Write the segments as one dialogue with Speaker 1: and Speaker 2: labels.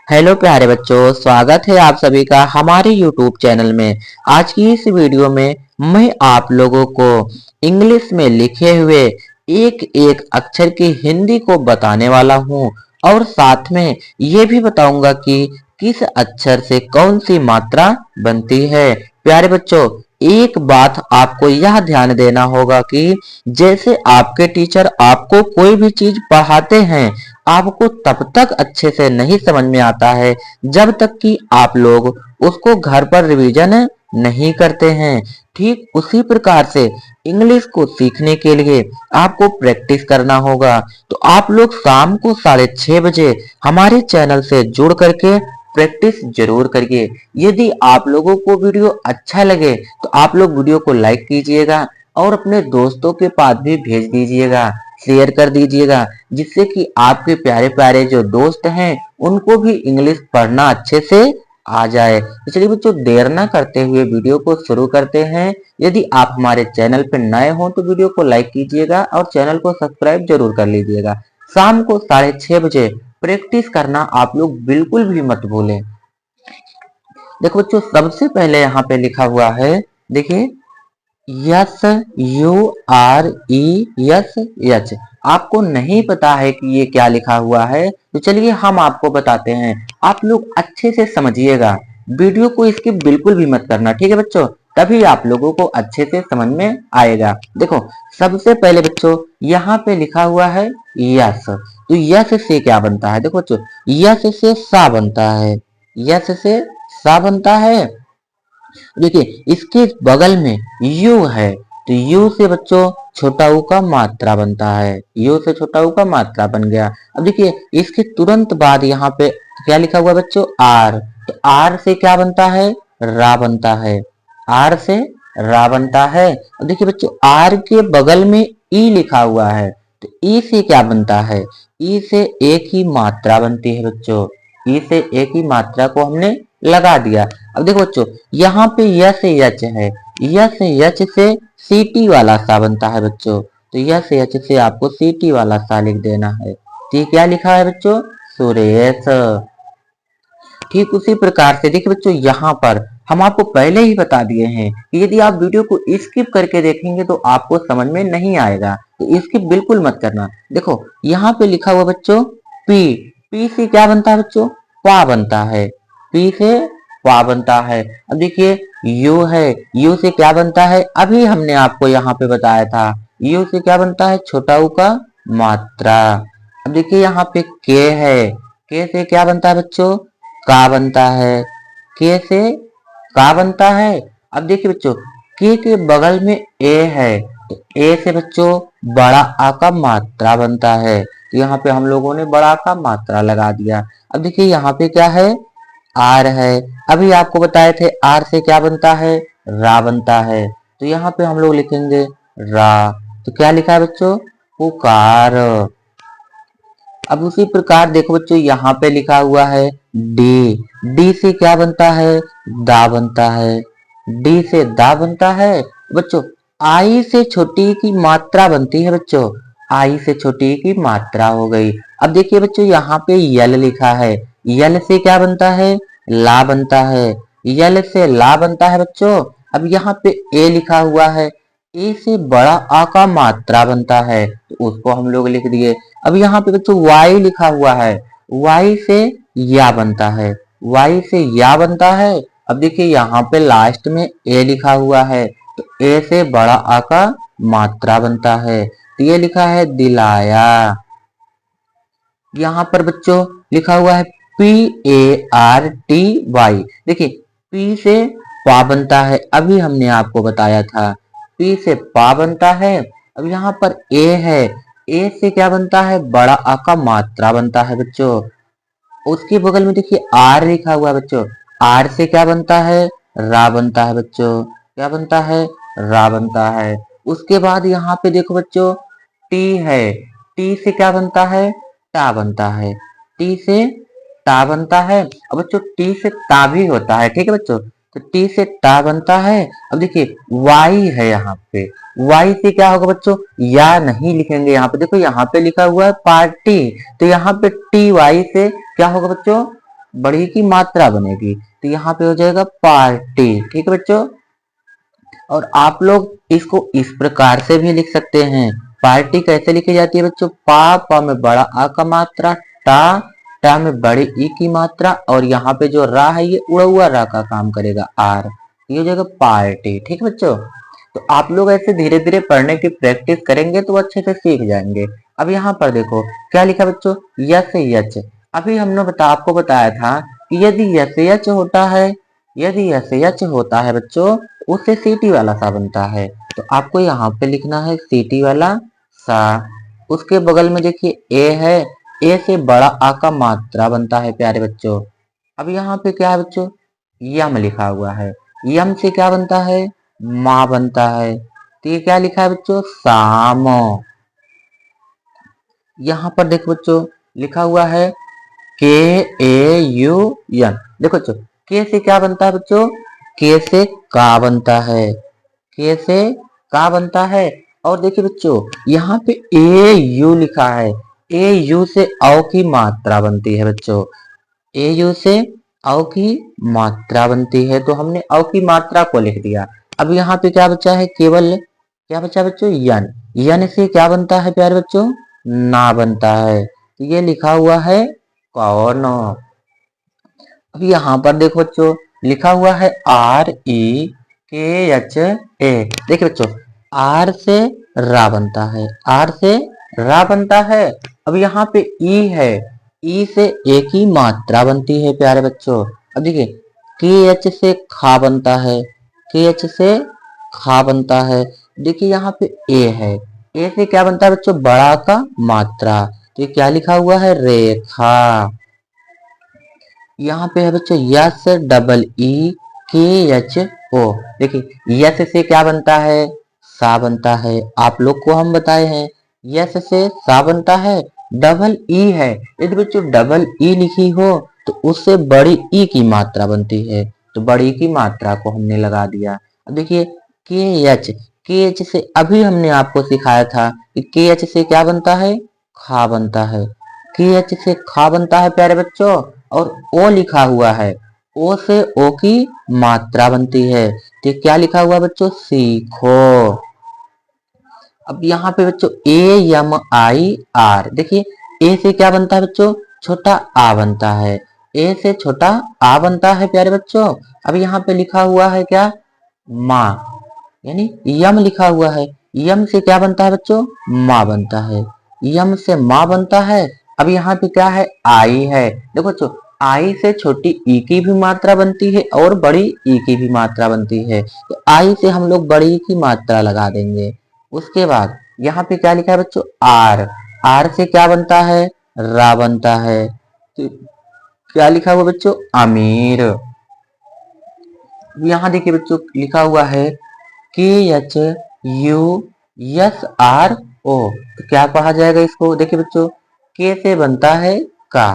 Speaker 1: Hello प्यारे बच्चों, स्वागत है आप सभी का हमारे YouTube चैनल में। आज की इस वीडियो में मैं आप लोगों को इंग्लिश में लिखे हुए एक एक अक्षर की हिंदी को बताने वाला हूँ और साथ में ये भी बताऊंगा कि किस अक्षर से कौन सी मात्रा बनती है। प्यारे बच्चों, एक बात आपको यह ध्यान देना होगा कि जैसे आपके टीचर आपको कोई भी चीज पढ़ाते हैं, आपको तब तक अच्छे से नहीं समझ में आता है जब तक कि आप लोग उसको घर पर रिवीजन नहीं करते हैं। ठीक उसी प्रकार से इंग्लिश को सीखने के लिए आपको प्रैक्टिस करना होगा। तो आप लोग शाम को 6:30 बजे हमारे चैनल से जुड़ करके प्रैक्टिस जरूर करिए। यदि आप लोगों को वीडियो अच्छा लगे तो आप लोग वीडियो को लाइक कीजिएगा और अपने दोस्तों के पास भी भेज दीजिएगा, शेयर कर दीजिएगा, जिससे कि आपके प्यारे प्यारे जो दोस्त हैं उनको भी इंग्लिश पढ़ना अच्छे से आ जाए। तो चलिए बच्चों, देर ना करते हुए वीडियो को शुरू करते हैं। यदि आप हमारे चैनल पर नए हो तो वीडियो को लाइक कीजिएगा और चैनल को सब्सक्राइब जरूर कर लीजिएगा। शाम को 6:30 बजे प्रैक्टिस करना आप लोग बिल्कुल भी मत भूलें। देखो बच्चों, सबसे पहले यहाँ पे लिखा हुआ है, देखिए, यस, URESH। आपको नहीं पता है कि ये क्या लिखा हुआ है, तो चलिए हम आपको बताते हैं। आप लोग अच्छे से समझिएगा, वीडियो को स्किप बिल्कुल भी मत करना, ठीक है बच्चों? तभी आप लोगों को अच्छे से समझ में आएगा। देखो, सबसे पहले बच्चों यहाँ पे लिखा हुआ है यस। तो यस से क्या बनता है? देखो बच्चों, यस से सा बनता है, यस से सा बनता है। देखिए, इसके बगल में यू है, तो यू से बच्चों छोटा ऊ का मात्रा बनता है, यू से छोटा ऊ का मात्रा बन गया। अब देखिए, इसके तुरंत बाद यहाँ पे क्या लिखा हुआ है बच्चों? आर। तो आर से क्या बनता है? रा बनता है, आर से रा बनता है। अब देखिए बच्चों, आर के बगल में ई लिखा हुआ है, तो ई से क्या बनता है? ई से एक ही मात्रा बनती है बच्चों, ई से एक ही मात्रा को हमने लगा दिया। अब देखो बच्चों, यहाँ पे यस यच है, यस यच से सीटी वाला सा बनता है बच्चों, तो यस यच से आपको सीटी वाला सा लिख देना है। तो ये क्या लिखा है बच्चों? सुरेश। ठीक उसी प्रकार से देखिए बच्चों, यहाँ पर हम आपको पहले ही बता दिए हैं कि यदि आप वीडियो को स्किप करके देखेंगे तो आपको समझ में नहीं आएगा, तो स्किप बिल्कुल मत करना। देखो, यहाँ पे लिखा हुआ बच्चों पी, पी से क्या बनता है बच्चों? पा बनता है, पी से पा बनता है। अब देखिए, यू है, यू से क्या बनता है? अभी हमने आपको यहाँ पे बताया था, यू से क्या बनता है? छोटा ऊ का मात्रा। अब देखिए, यहाँ पे के है, के से क्या बनता है बच्चों? का बनता है, के से का बनता है। अब देखिए बच्चों, के बगल में ए है, तो ए से बच्चों बड़ा आ का मात्रा बनता है, तो यहाँ पे हम लोगों ने बड़ा का मात्रा लगा दिया। अब देखिए, यहाँ पे क्या है? आर है। अभी आपको बताए थे आर से क्या बनता है? रा बनता है, तो यहाँ पे हम लोग लिखेंगे रा। तो क्या लिखा है बच्चों? पुकार। अब उसी प्रकार देखो बच्चों, यहाँ पे लिखा हुआ है डी, डी से क्या बनता है? दा बनता है, डी से दा बनता है। बच्चों, आई से छोटी की मात्रा बनती है बच्चों, आई से छोटी की मात्रा हो गई। अब देखिए बच्चों, यहाँ पे यल लिखा है, यल से क्या बनता है? ला बनता है, यल से ला बनता है बच्चों। अब यहाँ पे ए लिखा हुआ है, ए से बड़ा आ का मात्रा बनता है, तो उसको हम लोग लिख दिए। अब यहाँ पे बच्चों वाई लिखा हुआ है, वाई से या बनता है, वाई से या बनता है। अब देखिए, यहाँ पे लास्ट में ए लिखा हुआ है, तो ए से बड़ा आ का मात्रा बनता है, तो ये लिखा है दिलाया। यहाँ पर बच्चों लिखा हुआ है PARTY। देखिए, पी से पा बनता है, अभी हमने आपको बताया था, पी से पा बनता है। अब यहाँ पर ए है, ए से क्या बनता है? बड़ा आ का मात्रा बनता है बच्चों। उसके बगल में देखिए आर लिखा हुआ है बच्चों, आर से क्या बनता है? रा बनता है बच्चों, क्या बनता है? रा बनता है। उसके बाद यहाँ पे देखो बच्चों, टी है, टी से क्या बनता है? टा बनता है, टी से टा बनता है। अब बच्चों, टी से ता भी होता है, ठीक है बच्चों, तो टी से टा बनता है। अब देखिए, वाई है, यहाँ पे वाई से क्या होगा बच्चों? या नहीं लिखेंगे, यहाँ पे देखो, यहाँ पे लिखा हुआ है पार्टी, तो यहाँ पे टी वाई से क्या होगा बच्चों? बड़ी की मात्रा बनेगी, तो यहाँ पे हो जाएगा पार्टी। ठीक है बच्चों, और आप लोग इसको इस प्रकार से भी लिख सकते हैं। पार्टी कैसे लिखी जाती है बच्चों? पा में बड़ा आ का मात्रा, टा में बड़ी ई की मात्रा, और यहाँ पे जो रा है ये उड़ा हुआ रा का काम करेगा, आर, ये हो जाएगा पार्टी। ठीक है बच्चों, तो आप लोग ऐसे धीरे धीरे पढ़ने की प्रैक्टिस करेंगे तो अच्छे से सीख जाएंगे। अब यहाँ पर देखो क्या लिखा बच्चों, यस यच। अभी हमने आपको बताया था कि यदि यस यच होता है, यदि यस यच होता है बच्चों, उससे सीटी वाला सा बनता है, तो आपको यहाँ पे लिखना है सीटी वाला सा। उसके बगल में देखिए ए है, ए से बड़ा आ का मात्रा बनता है प्यारे बच्चों। अब यहाँ पे क्या है बच्चों, यम लिखा हुआ है, यम से क्या बनता है, माँ बनता है, तो ये क्या लिखा है बच्चों, साम। यहाँ पर देखो बच्चों लिखा हुआ है के ए यू एन। देखो बच्चों के से क्या बनता है बच्चों, के से का बनता है, के से का बनता है। और देखिए बच्चों यहाँ पे ए यू लिखा है, ए यू से औ की मात्रा बनती है बच्चों, ए यू से औ की मात्रा बनती है, तो हमने औ की मात्रा को लिख दिया। अब यहाँ पे क्या बचा है, केवल क्या बचा बच्चों, यन। यन से क्या बनता है प्यारे बच्चों, ना बनता है, तो ये लिखा हुआ है कौन। अब यहाँ पर देखो बच्चों लिखा हुआ है आर ई के एच ए। देखिए बच्चों आर से रा बनता है, आर से रा बनता है। अब यहाँ पे ई है, ई से एक ही मात्रा बनती है प्यारे बच्चों। अब देखिए के एच से खा बनता है, के एच से खा बनता है। देखिए यहाँ पे ए है, ए से क्या बनता है बच्चों, बड़ा का मात्रा, तो ये क्या लिखा हुआ है, रेखा। यहाँ पे है बच्चों यस डबल ई के एच ओ। देखिए यस से क्या बनता है, सा बनता है, आप लोग को हम बताए हैं। यस से सा बनता है, डबल ई है, यदि बच्चों डबल ई लिखी हो तो उससे बड़ी ई की मात्रा बनती है, तो बड़ी की मात्रा को हमने लगा दिया। अब देखिए के एच से अभी हमने आपको सिखाया था कि के एच से क्या बनता है, खा बनता है, के एच से खा बनता है प्यारे बच्चों। और ओ लिखा हुआ है, ओ से ओ की मात्रा बनती है, तो क्या लिखा हुआ बच्चों, सीखो। अब यहाँ पे बच्चों ए एम आई आर, देखिए ए से क्या बनता है बच्चों, छोटा आ बनता है, ए से छोटा आ बनता है प्यारे बच्चों। अब यहाँ पे लिखा हुआ है क्या, माँ, यानी यम लिखा हुआ है, यम से क्या बनता है बच्चों, माँ बनता है, यम से माँ बनता है। अब यहाँ पे क्या है, आई है। देखो बच्चों आई से छोटी ई की भी मात्रा बनती है और बड़ी ई की भी मात्रा बनती है, तो आई से हम लोग बड़ी की मात्रा लगा देंगे। उसके बाद यहाँ पे क्या लिखा है बच्चों, आर, आर से क्या बनता है, रा बनता है, तो क्या लिखा हुआ बच्चों, अमीर। यहाँ देखिए बच्चों लिखा हुआ है K H U S R O, तो क्या कहा जाएगा इसको, देखिए बच्चों के से बनता है का,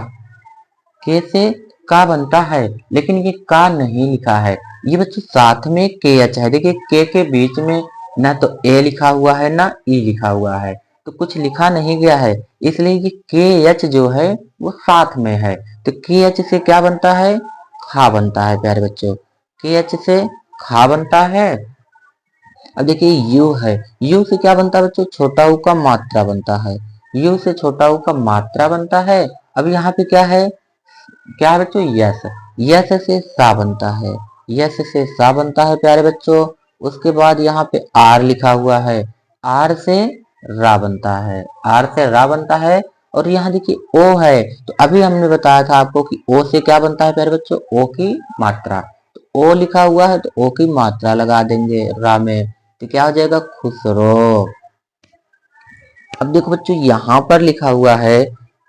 Speaker 1: के से का बनता है, लेकिन ये का नहीं लिखा है, ये बच्चों साथ में के एच है। देखिए के बीच में ना तो ए लिखा हुआ है ना ई लिखा हुआ है, तो कुछ लिखा नहीं गया है, इसलिए ये के एच जो है वो साथ में है, तो के एच से क्या बनता है, खा बनता है प्यारे बच्चों, के एच से खा बनता है। अब देखिए यू है, यू से क्या बनता है बच्चों, छोटा u का मात्रा बनता है, यू से छोटा u का मात्रा बनता है। अब यहाँ पे क्या है, क्या है बच्चों, यस, यस से सा बनता है, यस से सा बनता है प्यारे बच्चों। उसके बाद यहाँ पे आर लिखा हुआ है, आर से रा बनता है, आर से रा बनता है। और यहाँ देखिए ओ है, तो अभी हमने बताया था आपको कि ओ से क्या बनता है प्यारे बच्चों, ओ की मात्रा, तो ओ लिखा हुआ है तो ओ की मात्रा लगा देंगे रा में, तो क्या हो जाएगा, खुसरो। अब देखो बच्चों यहाँ पर लिखा हुआ है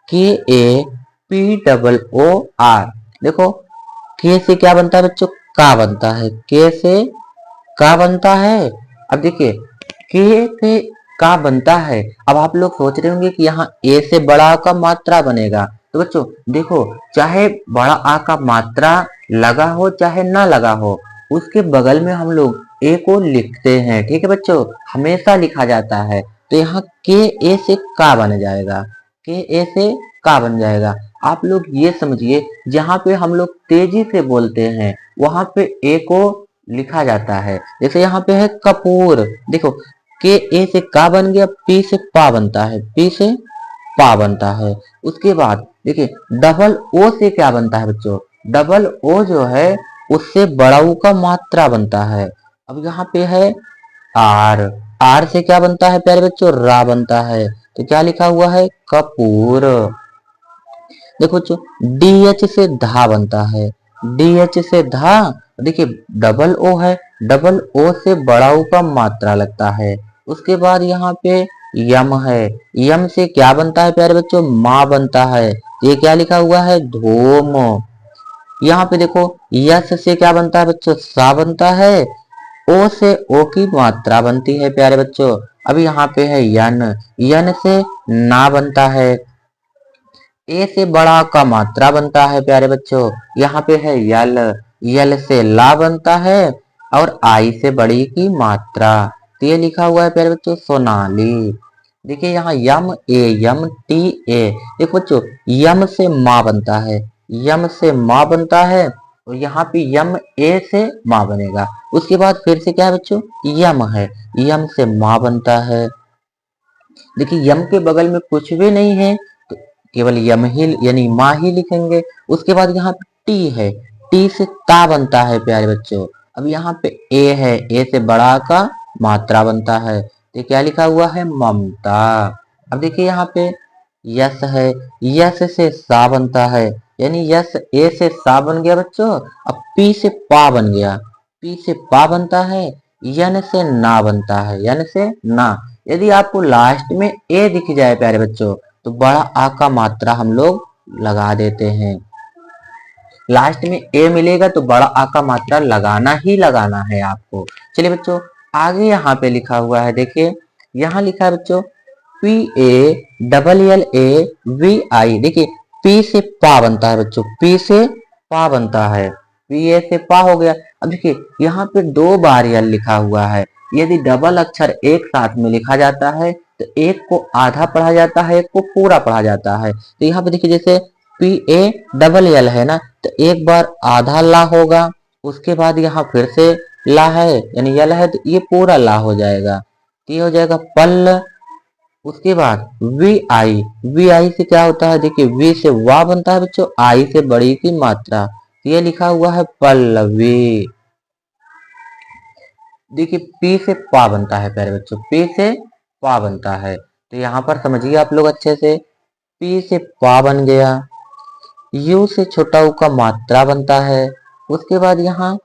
Speaker 1: K A P double O R. देखो के से क्या बनता है बच्चों, का बनता है, के से का बनता है। अब देखिए के से का बनता है, अब आप लोग सोच रहे होंगे कि यहाँ ए से बड़ा आ का मात्रा बनेगा, तो बच्चों देखो चाहे बड़ा आ का मात्रा लगा हो चाहे ना लगा हो, उसके बगल में हम लोग ए को लिखते हैं, ठीक है बच्चों, हमेशा लिखा जाता है। तो यहाँ के ए से का बन जाएगा, के ए से का बन जाएगा। आप लोग ये समझिए, जहाँ पे हम लोग तेजी से बोलते हैं वहां पे ए को लिखा जाता है। जैसे यहाँ पे है कपूर, देखो के ए से का बन गया, पी से पा बनता है, पी से पा बनता है। उसके बाद देखिए डबल ओ से क्या बनता है बच्चों, डबल ओ जो है उससे बड़ा ऊ का मात्रा बनता है। अब यहाँ पे है आर, आर से क्या बनता है प्यारे बच्चों, रा बनता है। तो क्या लिखा हुआ है, कपूर। देखो बच्चों डी एच से धा बनता है, डी एच से धा, देखिए डबल ओ है, डबल ओ से बड़ा ऊ का मात्रा लगता है। उसके बाद यहाँ पे यम है, यम से क्या बनता है प्यारे बच्चों, माँ बनता है। ये क्या लिखा हुआ है, धूम। यहाँ पे देखो यस से क्या बनता है बच्चों, सा बनता है। ओ से ओ की मात्रा बनती है प्यारे बच्चों। अब यहाँ पे है यन, यन से ना बनता है। ए से बड़ा का मात्रा बनता है प्यारे बच्चों। यहाँ पे है यल, यल से ला बनता है और आई से बड़ी की मात्रा। तो ये लिखा हुआ है प्यारे बच्चों सोनाली। देखिए यहाँ यम टी ए, देखो बच्चों यम से माँ बनता है, यम से माँ बनता है और यहाँ पे यम ए से माँ बनेगा। उसके बाद फिर से क्या है बच्चों, यम है, यम से माँ बनता है। देखिए यम के बगल में कुछ भी नहीं है तो केवल यम ही यानी माँ ही लिखेंगे। उसके बाद यहाँ पे टी है, टी से ता बनता है प्यारे बच्चों। अब यहाँ पे ए है, ए से बड़ा का मात्रा बनता है। तो क्या लिखा हुआ है, ममता। अब देखिए यहाँ पे यस है, यस से सा बनता है, यानी यस ए से सा बन गया बच्चों। अब पी से पा बन गया, पी से पा बनता है, यन से ना बनता है, यन से ना। यदि आपको लास्ट में ए दिख जाए प्यारे बच्चों तो बड़ा आ का मात्रा हम लोग लगा देते हैं। लास्ट में ए मिलेगा तो बड़ा आ का मात्रा लगाना ही लगाना है आपको। चलिए बच्चों आगे यहाँ पे लिखा हुआ है, देखिए यहाँ लिखा है बच्चों P A double L A V I. देखिए पी से पा बनता है बच्चों, पी से पा बनता है, पी ए से पा हो गया। अब देखिए यहाँ पे 2 बार यल लिखा हुआ है। यदि डबल अक्षर एक साथ में लिखा जाता है तो एक को आधा पढ़ा जाता है, एक को पूरा पढ़ा जाता है। तो यहाँ पे देखिए जैसे पी ए डबल एल है ना, तो एक बार आधा ला होगा, उसके बाद यहाँ फिर से ला है यानी यल है तो ये पूरा ला हो जाएगा, तो ये हो जाएगा पल। उसके बाद वी आई, वी आई से क्या होता है, देखिए वी से वा बनता है बच्चों, आई से बड़ी की मात्रा, तो ये लिखा हुआ है पल्लवी। देखिए पी से पा बनता है प्यारे बच्चों, पी से पा बनता है। तो यहाँ पर समझिए आप लोग अच्छे से, पी से पा बन गया। यू से छोटा ऊ का मात्रा बनता है। उसके बाद यहाँ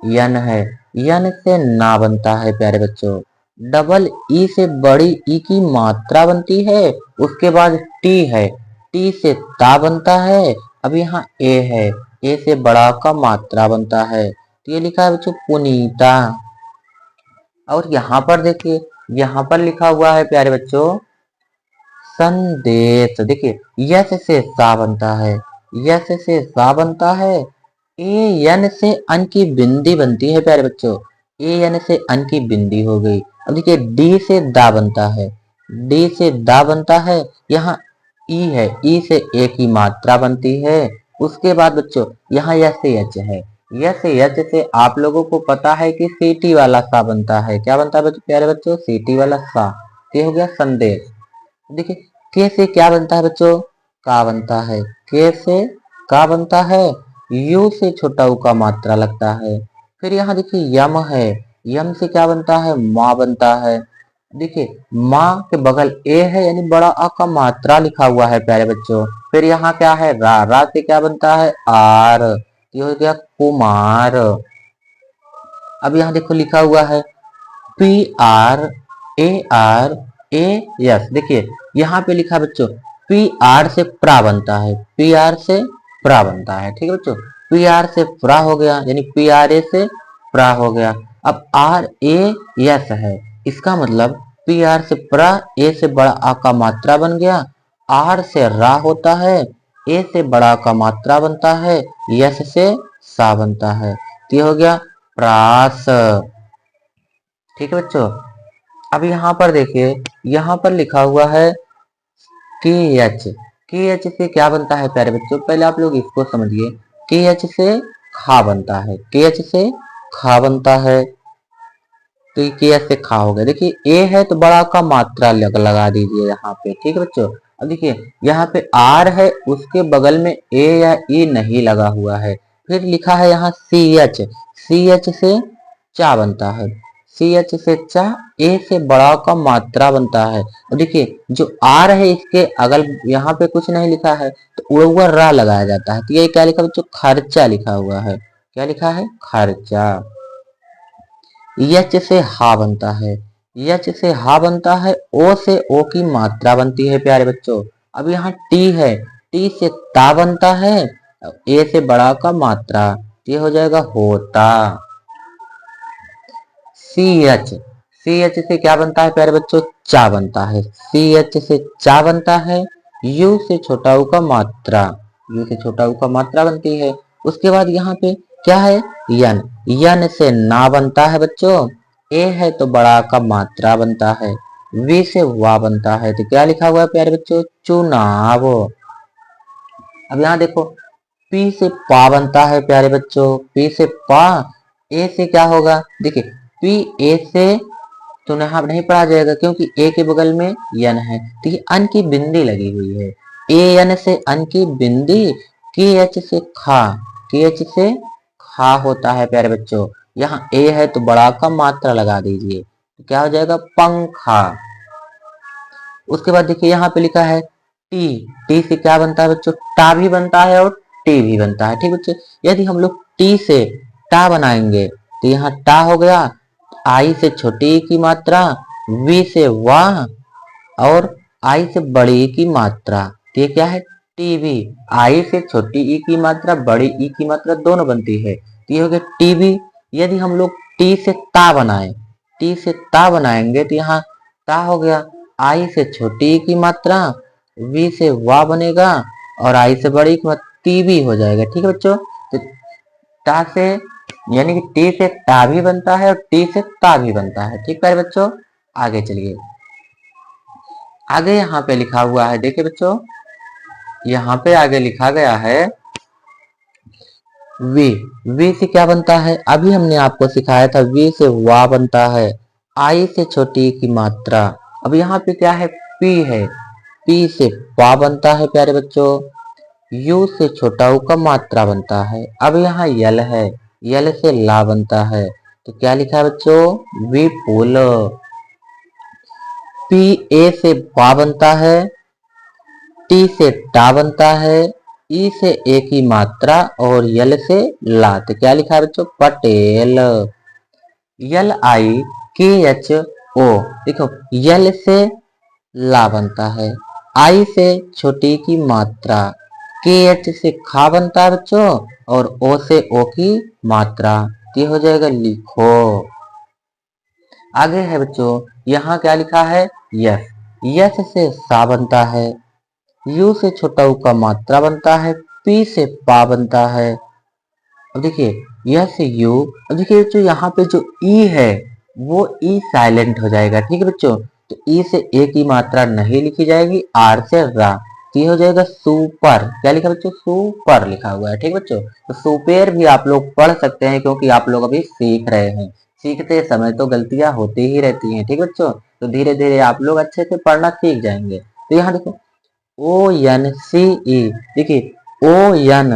Speaker 1: यन है, यन से ना बनता है प्यारे बच्चों। डबल ई से बड़ी ई की मात्रा बनती है। उसके बाद टी है, टी से ता बनता है। अब यहाँ ए है, ए से बड़ा का मात्रा बनता है। तो ये लिखा है बच्चों पुनीता। और यहाँ पर देखिए, यहाँ पर लिखा हुआ है प्यारे बच्चों संदेश। देखिए यस से सा बनता है, यस से सा बनता है। ए यन से अन की बिंदी बनती है प्यारे बच्चों, ए यन से अन की बिंदी हो गई। अब देखिए डी से दा बनता है, डी से दा बनता है। यहाँ ई है, ई से ए की मात्रा बनती है। उसके बाद बच्चों यहाँ यस से एच है, यस से एच से आप लोगों को पता है कि सीटी वाला सा बनता है। क्या बनता है बच्चों, प्यारे बच्चों, सीटी वाला सा। ये हो गया संदेश। देखिए के से क्या बनता है बच्चों, का बनता है, के से का बनता है। यू से छोटा ऊ का मात्रा लगता है। फिर यहाँ देखिए यम है, यम से क्या बनता है, माँ बनता है। देखिए माँ के बगल ए है यानी बड़ा आ का मात्रा लिखा हुआ है प्यारे बच्चों। फिर यहाँ क्या है, रा, रा से क्या बनता है, आर। ये हो गया कुमार। अब यहाँ देखो लिखा हुआ है पी आर ए यस। देखिए यहाँ पे लिखा है बच्चों पी आर से प्रा बनता है, पी आर से प्रा बनता है। ठीक है बच्चों, पी आर से प्रा हो गया यानी पी आर ए से प्रा हो गया। अब आर ए यस है, इसका मतलब पी आर से प्रा, ए से बड़ा आ का मात्रा बन गया, आर से रा होता है, ए से बड़ा का मात्रा बनता है, यस से सा बनता है। तो ये हो गया प्रास। ठीक है बच्चों, अब यहाँ पर देखिए, यहाँ पर लिखा हुआ है टी एच। के एच से क्या बनता है प्यारे बच्चों, पहले आप लोग इसको समझिए। के एच से खा बनता है, के एच से खा बनता है, तो ये के एच से खा हो गया। देखिए ए है तो बड़ा का मात्रा लगा दीजिए यहाँ पे, ठीक है बच्चों। अब देखिए यहाँ पे आर है, उसके बगल में ए या ई नहीं लगा हुआ है। फिर लिखा है यहाँ सी एच, सी एच से चा बनता है, सी एच से चा, ए से बड़ा का मात्रा बनता है। और देखिए जो आर है इसके अगल यहाँ पे कुछ नहीं लिखा है, तो उड़ा हुआ रा लगाया जाता है। तो ये क्या लिखा बच्चों, खर्चा लिखा हुआ है। क्या लिखा है, खर्चा। यच से हा बनता है, यच से हा बनता है, ओ से ओ की मात्रा बनती है प्यारे बच्चों। अब यहाँ टी है, टी से ता बनता है, ए से बड़ा का मात्रा, ये हो जाएगा होता। सी एच, सी एच से क्या बनता है प्यारे बच्चों, चा बनता है, सी एच से चा बनता है। यू से छोटा ऊ का मात्रा, यू से छोटा ऊ का मात्रा बनती है। उसके बाद यहाँ पे क्या है, यन, यन से ना बनता है बच्चों। ए है तो बड़ा का मात्रा बनता है, वी से वा बनता है। तो क्या लिखा हुआ है प्यारे बच्चों, चुनाव। अब यहाँ देखो पी से पा बनता है प्यारे बच्चों, पी से पा। ए से क्या होगा, देखिए पी ए से तो यहाँ नहीं पढ़ा जाएगा क्योंकि ए के बगल में यन है, तो ये अन की बिंदी लगी हुई है। ए यन से अन की बिंदी, के एच से खा, के एच से खा होता है प्यारे बच्चों। यहाँ ए है तो बड़ा का मात्रा लगा दीजिए, तो क्या हो जाएगा, पंखा। उसके बाद देखिए यहाँ पे लिखा है टी, टी से क्या बनता है बच्चों, टा भी बनता है और टी भी बनता है, ठीक बच्चों। यदि हम लोग टी से टा बनाएंगे तो यहाँ टा हो गया, आई से छोटी ई की मात्रा, वी से वाह, और आई से बड़ी ई की मात्रा, तो ये क्या है, टीवी। आई से छोटी ई की मात्रा, बड़ी ई की मात्रा दोनों बनती है, तो ये हो गया टीवी। यदि हम लोग टी से ता बनाए, टी से ता बनाएंगे तो यहाँ ता हो गया, आई से छोटी ई की मात्रा, वी से वाह बनेगा, और आई से बड़ी की मात्रा टीवी हो जाएगा, ठीक है बच्चों। तो ता से यानी कि टी से टा भी बनता है और टी से ता भी बनता है, ठीक है बच्चों। आगे चलिए, आगे यहाँ पे लिखा हुआ है, देखिए बच्चों यहाँ पे आगे लिखा गया है वी, वी से क्या बनता है, अभी हमने आपको सिखाया था, वी से वा बनता है, आई से छोटी की मात्रा। अब यहाँ पे क्या है, पी है, पी से पा बनता है प्यारे बच्चों, यू से छोटा ऊ का मात्रा बनता है। अब यहाँ यल है, यल से ला बनता है, तो क्या लिखा है बच्चों, विपुल। पी ए से पा बनता है, टी से टा बनता है, ई से ए की मात्रा, और यल से ला, तो क्या लिखा है बच्चों, पटेल। यल आई के एच ओ, देखो यल से ला बनता है, आई से छोटी की मात्रा, के एच से खा बनता है बच्चों, और ओ से ओ की मात्रा, ये हो जाएगा लिखो। आगे है बच्चों, यहाँ क्या लिखा है, यस, यस से सा बनता है, यू से छोटा ऊ का मात्रा बनता है, पी से पा बनता है। अब देखिए यह से यू, अब देखिए बच्चों यहाँ पे जो ई है वो ई साइलेंट हो जाएगा, ठीक है बच्चों। तो ई से ए की मात्रा नहीं लिखी जाएगी, आर से रा, तो ये हो जाएगा सुपर। क्या लिखा बच्चों, सुपर लिखा हुआ है, ठीक है बच्चों। तो सुपेर भी आप लोग पढ़ सकते हैं क्योंकि आप लोग अभी सीख रहे हैं, सीखते समय तो गलतियां होती ही रहती हैं, ठीक है बच्चों। तो धीरे धीरे आप लोग अच्छे से पढ़ना सीख जाएंगे। तो यहाँ देखो ओ एन सी ई, देखिए O N,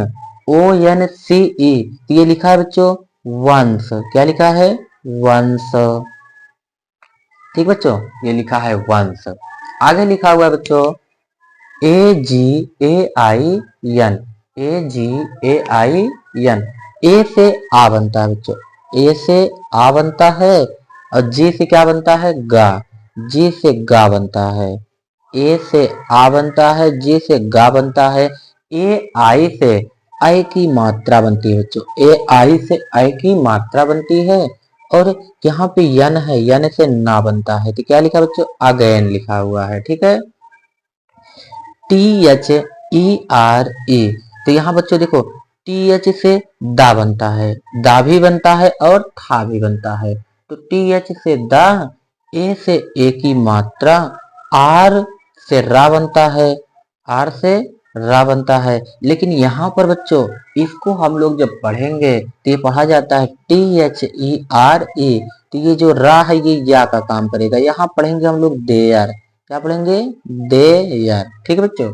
Speaker 1: O N C ई, तो ये लिखा है बच्चों वंश। क्या लिखा है, वंश, ठीक बच्चों, ये लिखा है वंश। आगे लिखा हुआ है बच्चों ए जी ए I N, A ji A I N, ए से आ बनता है बच्चों, ए से आ बनता है, और जी से क्या बनता है, गा, जी से गा बनता है, ए से आ बनता है, जी से गा बनता है, ए आई से आई की मात्रा बनती है बच्चों, ए आई से आई की मात्रा बनती है। और यहाँ पे यन है, यन से ना बनता है, तो क्या लिखा बच्चों, अगेन लिखा हुआ है, ठीक है। T H E R E, तो यहाँ बच्चों देखो टी एच से दा बनता है, दा भी बनता है और था भी बनता है। तो टी एच से दा, ए से ए की मात्रा, आर से रा बनता है, आर से रा बनता है, लेकिन यहाँ पर बच्चों इसको हम लोग जब पढ़ेंगे तो ये पढ़ा जाता है THERE। तो ये जो रा है ये या का काम करेगा। यहाँ पढ़ेंगे हम लोग देयर। क्या पढ़ेंगे? देयर। ठीक है बच्चों।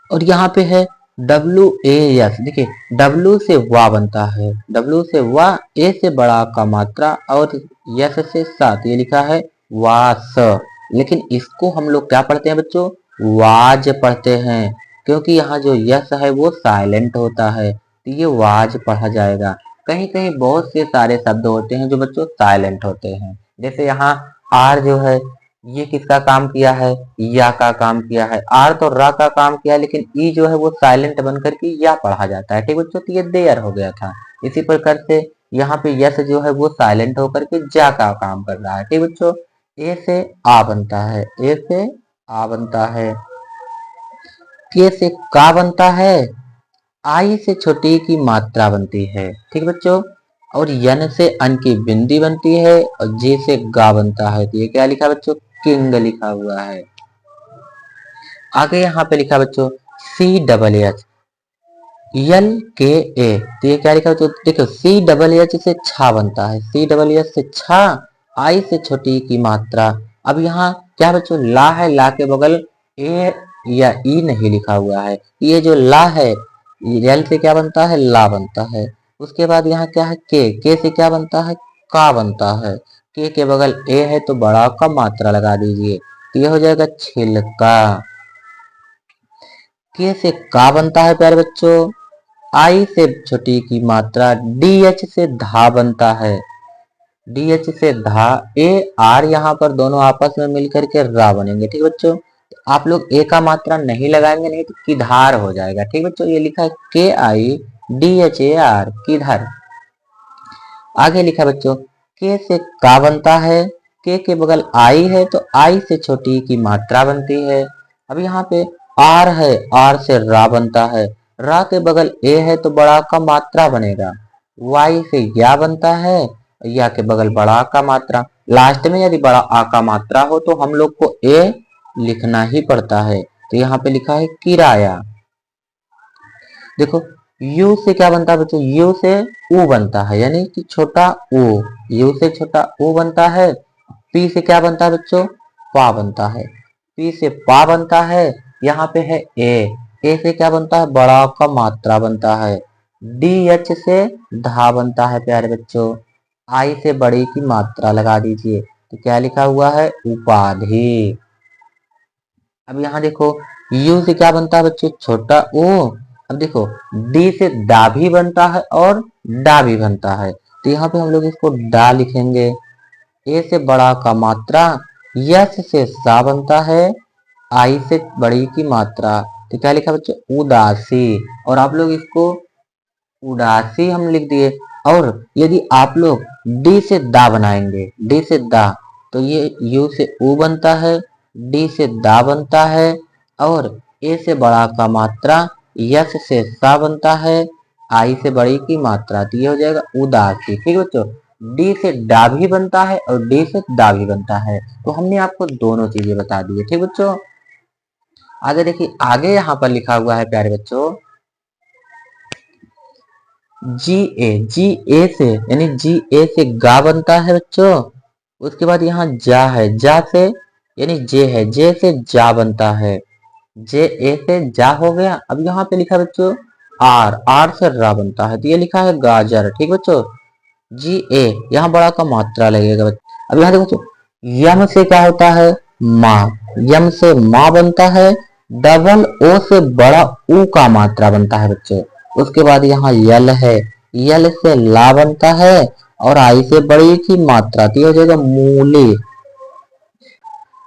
Speaker 1: और यहाँ पे है WAS। देखिए W से वा बनता है, W से वा, ए से बड़ा का मात्रा और यस से साथ, ये लिखा है वास। लेकिन इसको हम लोग क्या पढ़ते हैं बच्चों? वाज पढ़ते हैं, क्योंकि यहाँ जो यस है वो साइलेंट होता है, तो ये वाज पढ़ा जाएगा। कहीं कहीं बहुत से सारे शब्द होते हैं जो बच्चों साइलेंट होते हैं, जैसे यहाँ आर जो है ये किसका काम किया है? या का काम किया है। आर तो रा का काम किया है, लेकिन ई जो है वो साइलेंट बन करके या पढ़ा जाता है। ठीक बच्चों, तो ये देयर हो गया था। इसी प्रकार से यहाँ पे यस जो है वो साइलेंट होकर के जा का काम कर रहा है। ठीक बच्चों, ए से आ बनता है, ए से आ बनता है, के से का बनता है, आई से छोटी की मात्रा बनती है। ठीक बच्चों, और यन से अन की बिंदी बनती है, और जे से गा बनता है। तो ये क्या लिखा बच्चों? किंग लिखा हुआ है। आगे यहाँ पे लिखा बच्चों CHH LKA। तो ये क्या लिखा बच्चों? देखो CHH से छा बनता है, CHH से छा, आई से छोटी की मात्रा। अब यहाँ क्या बच्चों? ला है, ला के बगल ए या ई नहीं लिखा हुआ है। ये जो ला है एल से क्या बनता है? ला बनता है। उसके बाद यहाँ क्या है? के से क्या बनता है? का बनता है। के बगल ए है तो बड़ा का मात्रा लगा दीजिए, तो ये हो जाएगा छिलका। के से का बनता है प्यारे बच्चों? आई से छोटी की मात्रा, DH से धा बनता है, DH से धा, ए आर यहाँ पर दोनों आपस में मिलकर के रा बनेंगे। ठीक बच्चों, तो आप लोग ए का मात्रा नहीं लगाएंगे, नहीं तो किधार हो जाएगा। ठीक बच्चों, ये लिखा है KIDHAR, किधर। आगे लिखा बच्चों के से का बनता है, के बगल आई है तो आई से छोटी की मात्रा बनती है। अब यहाँ पे आर है, आर से रा बनता है, रा के बगल ए है तो बड़ा का मात्रा बनेगा। वाई से या बनता है, या के बगल बड़ा का मात्रा। लास्ट में यदि बड़ा आ का मात्रा हो तो हम लोग को ए लिखना ही पड़ता है। तो यहाँ पे लिखा है किराया। देखो यू से क्या बनता है बच्चों? यू से ऊ बनता है, यानी कि छोटा ऊ, यू से छोटा ऊ बनता है। पी से क्या बनता है बच्चों? पा बनता है, पी से पा बनता है। यहाँ पे है ए से क्या बनता है? बड़ा का मात्रा बनता है। DH से धा बनता है प्यारे बच्चों, आई से बड़ी की मात्रा लगा दीजिए, तो क्या लिखा हुआ है? उपाधि। अब यहाँ देखो यू से क्या बनता है बच्चों? छोटा ओ। अब देखो डी से दा भी बनता है और डा भी बनता है, तो यहाँ पे हम लोग इसको डा लिखेंगे। ए से बड़ा का मात्रा, यस से सा बनता है, आई से बड़ी की मात्रा, तो क्या लिखा बच्चों? उदासी। और आप लोग इसको उदासी हम लिख दिए। और यदि आप लोग डी से दा बनाएंगे, डी से दा, तो ये यू से ऊ बनता है, डी से दा बनता है, और ए से बड़ा का मात्रा, यस से सा बनता है, आई से बड़ी की मात्रा, तो ये हो जाएगा उदासी। ठीक है बच्चों, डी से डा भी बनता है और डी से दा भी बनता है। तो हमने आपको दोनों चीजें बता दी है। ठीक बच्चों, आगे देखिए, आगे यहाँ पर लिखा हुआ है प्यारे बच्चों जी ए से, यानी जी ए से गा बनता है बच्चों। उसके बाद यहाँ जा है, जा से, यानी जे है, जे से जा बनता है, जे ए से जा हो गया। अब यहाँ पे लिखा है बच्चों आर से रा बनता है, तो ये लिखा है गाजर। ठीक बच्चों, जी ए, यहाँ बड़ा का मात्रा लगेगा बच्चों। अब यहाँ देखो बच्चों, यम से क्या होता है? माँ, यम से माँ बनता है, डबल ओ से बड़ा ऊ का मात्रा बनता है बच्चों। उसके बाद यहाँ यल है, यल से ला बनता है, और आई से बड़ी की मात्रा, तो ये हो जाएगा मूली।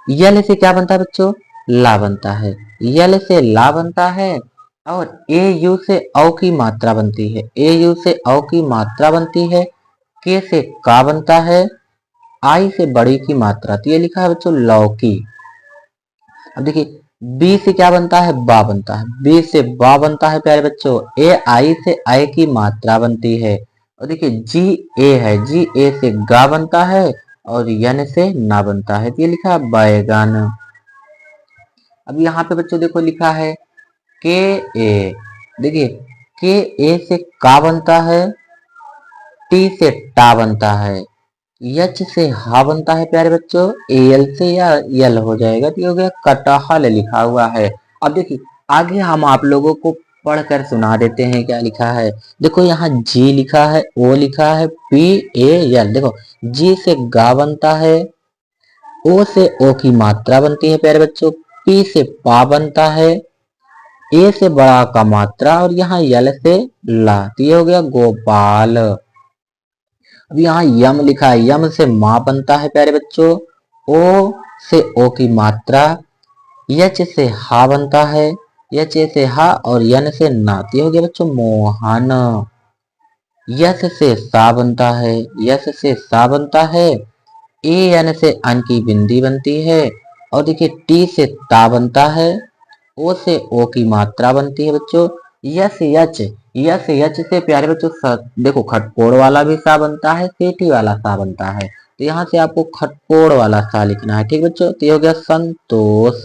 Speaker 1: यल से क्या बनता है बच्चों? ला बनता है, यल से ला बनता है, और ए यू से औ की मात्रा बनती है, ए यू से औ की मात्रा बनती है। के से का बनता है, आई से बड़ी की मात्रा, तो ये लिखा है बच्चों लौकी। अब देखिए बी से क्या बनता है? बा बनता है, बी से बा बनता है प्यारे बच्चों। ए आई से आई की मात्रा बनती है। और देखिए जी ए है, जी ए से गा बनता है और यन से ना बनता है, तो ये लिखा है बैगन। अब यहाँ पे बच्चों देखो लिखा है के ए। देखिए के ए से का बनता है, टी से टा बनता है, यच से हा बनता है प्यारे बच्चों, एल से या यल हो जाएगा तो ये हो गया कटहल लिखा हुआ है। अब देखिए आगे हम आप लोगों को पढ़कर सुना देते हैं क्या लिखा है। देखो यहाँ जी लिखा है, ओ लिखा है, पी ए यल। देखो जी से गा बनता है, ओ से ओ की मात्रा बनती है प्यारे बच्चों, पी से पा बनता है, ए से बड़ा का मात्रा और यहाँ यल से ला, तो ये हो गया गोपाल। अब यहाँ यम लिखा है, यम से माँ बनता है प्यारे बच्चों, ओ से ओ की मात्रा, यच से हा बनता है, यच से हा और यन से ना, तो ये हो गया बच्चों मोहन। यस से सा बनता है, यस से सा बनता है, ए एन से अन की बिंदी बनती है और देखिए टी से ता बनता है, ओ से ओ की मात्रा बनती है बच्चों, यस यच, यस यच से प्यारे बच्चों देखो खटकोड़ वाला भी सा बनता है, सेठी वाला सा बनता है, तो यहाँ से आपको खटकोड़ वाला सा लिखना है। ठीक बच्चों, तो ये हो गया संतोष।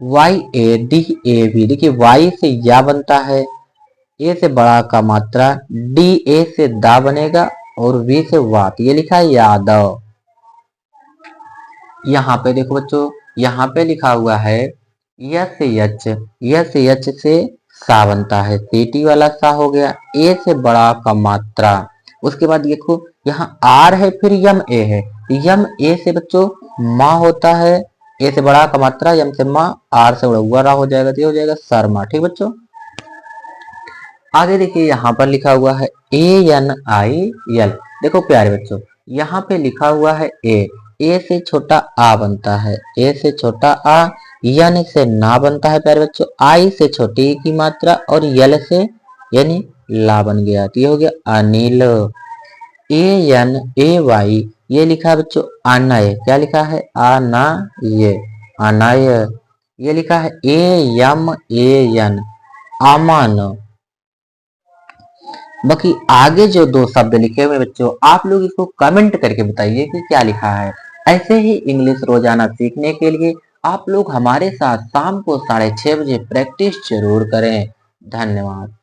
Speaker 1: वाई ए डी ए भी, देखिए वाई से या बनता है, ए से बड़ा का मात्रा, डी ए से दा बनेगा और वी से वात, ये लिखा है यादव। यहाँ पे देखो बच्चों, यहाँ पे लिखा हुआ है यस यच, यस यच से सा बनता है, सीटी वाला सा हो गया, ए से बड़ा का मात्रा, उसके बाद देखो यहाँ आर है फिर यम ए है, यम ए से बच्चों माँ होता है, ए से बड़ा का मात्रा, यम से माँ, आर से बड़ा रा हो जाएगा, तो ये हो जाएगा शर्मा। ठीक बच्चों, आगे देखिए यहाँ पर लिखा हुआ है ए एन आई एल। देखो प्यारे बच्चों यहाँ पे लिखा हुआ है ए से छोटा आ बनता है, ए से छोटा आ, यन से ना बनता है प्यारे बच्चों, आई से छोटी की मात्रा और यल से यानी ला बन गया, तो ये हो गया Anil. A N A Y, ये लिखा है बच्चों अनय, क्या लिखा है अनय, अनय। ये लिखा है ए यम ए एन अमन। बाकी आगे जो दो शब्द लिखे हुए बच्चों आप लोग इसको कमेंट करके बताइए कि क्या लिखा है। ऐसे ही इंग्लिश रोजाना सीखने के लिए आप लोग हमारे साथ शाम को 6:30 बजे प्रैक्टिस जरूर करें। धन्यवाद।